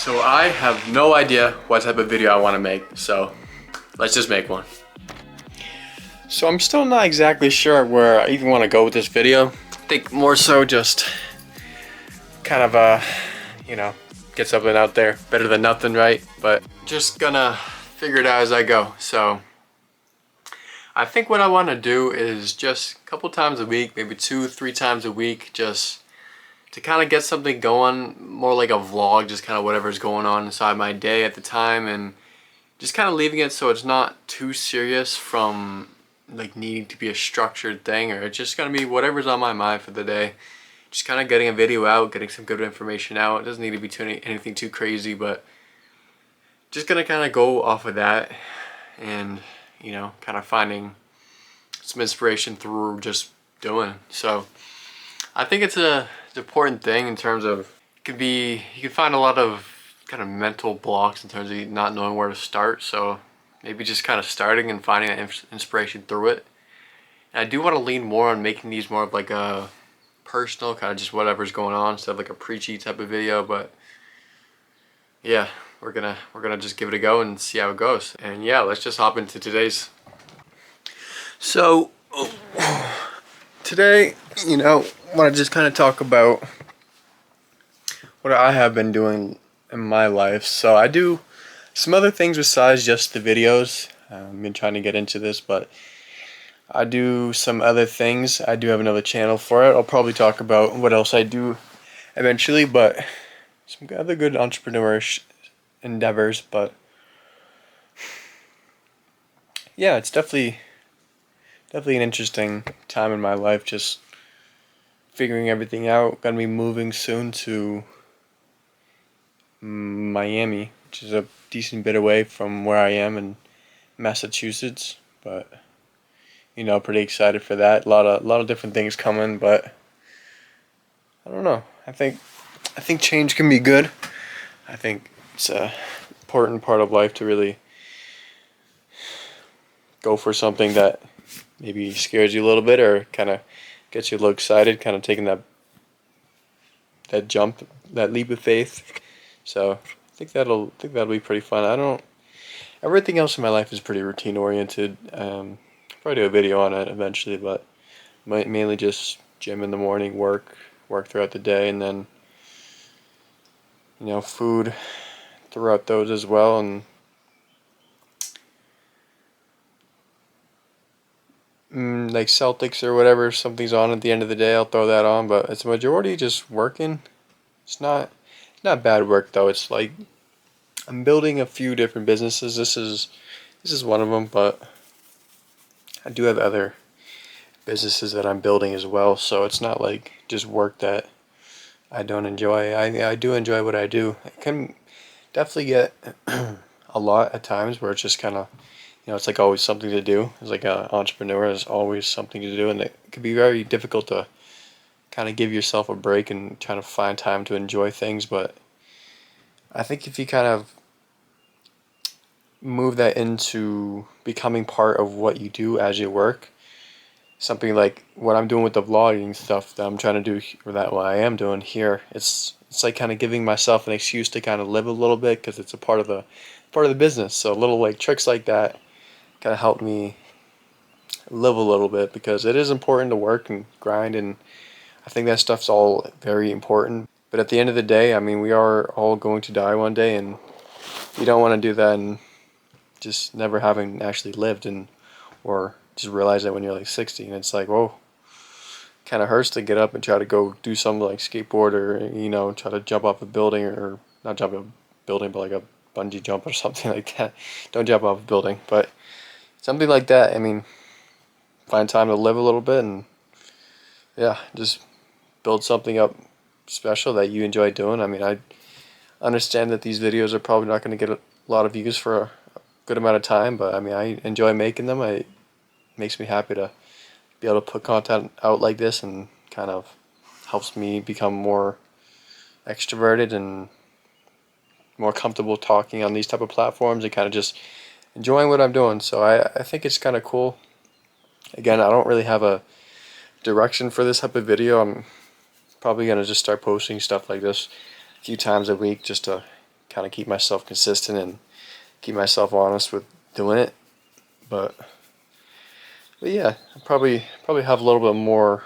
So I have no idea what type of video I want to make, so let's just make one. So I'm still not exactly sure where I even want to go with this video. I think more so just kind of you know, get something out there. Better than nothing, right? But just gonna figure it out as I go. So I think what I want to do is just a couple times a week, maybe 2-3 times a week, just to kind of get something going, more like a vlog, just kind of whatever's going on inside my day at the time, and just kind of leaving it so it's not too serious from like needing to be a structured thing, or it's just gonna be whatever's on my mind for the day. Just kind of getting a video out, getting some good information out. It doesn't need to be anything too crazy, but just gonna kind of go off of that, and you know, kind of finding some inspiration through just doing. So I think it's an important thing in terms of, you can find a lot of kind of mental blocks in terms of not knowing where to start. So maybe just kind of starting and finding that inspiration through it. And I do want to lean more on making these more of like a personal, kind of just whatever's going on, instead of like a preachy type of video. But yeah, we're gonna just give it a go and see how it goes. And yeah, let's just hop into today's. So today, you know, I want to just kind of talk about what I have been doing in my life. So I do some other things besides just the videos. I've been trying to get into this, but I do some other things. I do have another channel for it. I'll probably talk about what else I do eventually, but some other good entrepreneurish endeavors. But yeah, it's definitely an interesting time in my life, just figuring everything out. Gonna be moving soon to Miami, which is a decent bit away from where I am in Massachusetts, but you know, pretty excited for that. A lot of different things coming, but I don't know. I think change can be good. I think it's a important part of life to really go for something that maybe scares you a little bit, or kind of gets you a little excited, kind of taking that jump, that leap of faith. So I think that'll be pretty fun. Everything else in my life is pretty routine oriented. Probably do a video on it eventually, but mainly just gym in the morning, work throughout the day, and then you know, food throughout those as well. And like Celtics or whatever, something's on at the end of the day, I'll throw that on, but it's a majority just working. It's not bad work though. It's like I'm building a few different businesses. This is one of them, but I do have other businesses that I'm building as well, so it's not like just work that I don't enjoy. I do enjoy what I do. I can definitely get a lot at times where it's just kind of, you know, it's like always something to do. It's like an entrepreneur, there's always something to do, and it can be very difficult to kind of give yourself a break and trying to find time to enjoy things. But I think if you kind of move that into becoming part of what you do as you work, something like what I'm doing with the vlogging stuff that I'm trying to do, or that what I am doing here, it's like kind of giving myself an excuse to kind of live a little bit, because it's a part of the business. So little like tricks like that kind of help me live a little bit, because it is important to work and grind, and I think that stuff's all very important. But at the end of the day, I mean, we are all going to die one day, and you don't want to do that and just never having actually lived, and or just realize that when you're like 60, and it's like, whoa, kind of hurts to get up and try to go do something like skateboard, or you know, try to jump off a building, or not jump off a building, but like a bungee jump or something like that. Don't jump off a building, but something like that. I mean, find time to live a little bit, and yeah, just build something up special that you enjoy doing. I mean, I understand that these videos are probably not going to get a lot of views for a good amount of time, but I mean, I enjoy making them. It makes me happy to be able to put content out like this, and kind of helps me become more extroverted and more comfortable talking on these type of platforms, and kind of just enjoying what I'm doing. So I think it's kind of cool. Again, I don't really have a direction for this type of video. I'm probably going to just start posting stuff like this a few times a week, just to kind of keep myself consistent and keep myself honest with doing it. But yeah, I probably have a little bit more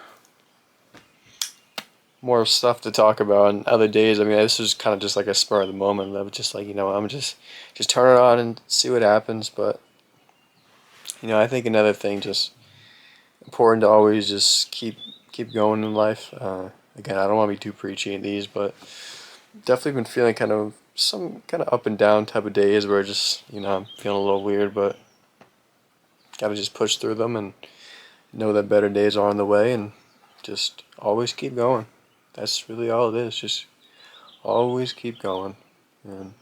stuff to talk about on other days. I mean, this is kind of just like a spur of the moment. I was just like, I'm just turn it on and see what happens. But I think another thing, just important to always just keep going in life. Again, I don't want to be too preachy in these, but definitely been feeling kind of some kind of up and down type of days where just I'm feeling a little weird, but gotta just push through them and know that better days are on the way, and just always keep going. That's really all it is. Just always keep going. And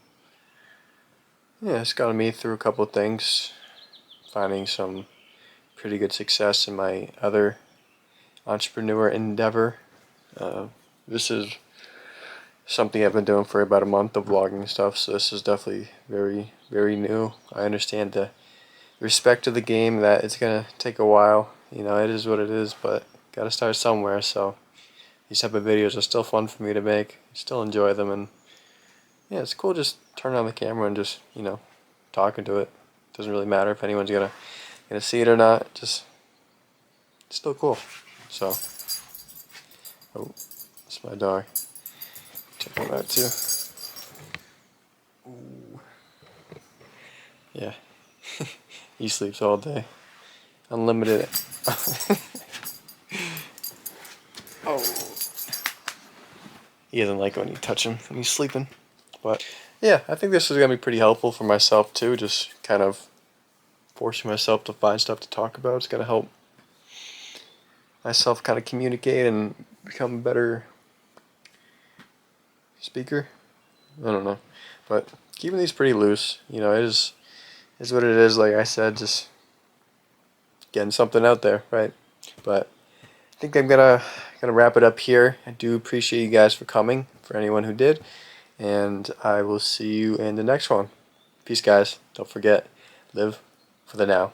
yeah, it's gotten me through a couple of things, finding some pretty good success in my other entrepreneur endeavor. This is something I've been doing for about a month of vlogging stuff, so this is definitely very, very new. I understand the respect of the game, that it's gonna take a while. It is what it is, but gotta start somewhere. So these type of videos are still fun for me to make. Still enjoy them, and yeah, it's cool just turning on the camera and just talking to it. Doesn't really matter if anyone's gonna see it or not. Just it's still cool. So oh, it's my dog. Check him out too. Ooh. Yeah, he sleeps all day. Unlimited. Oh. He doesn't like it when you touch him when he's sleeping. But yeah, I think this is going to be pretty helpful for myself too. Just kind of forcing myself to find stuff to talk about. It's going to help myself kind of communicate and become a better speaker. I don't know. But keeping these pretty loose, it is what it is. Like I said, just getting something out there, right? But I think I'm gonna wrap it up here. I do appreciate you guys for coming, for anyone who did, and I will see you in the next one. Peace, guys. Don't forget, live for the now.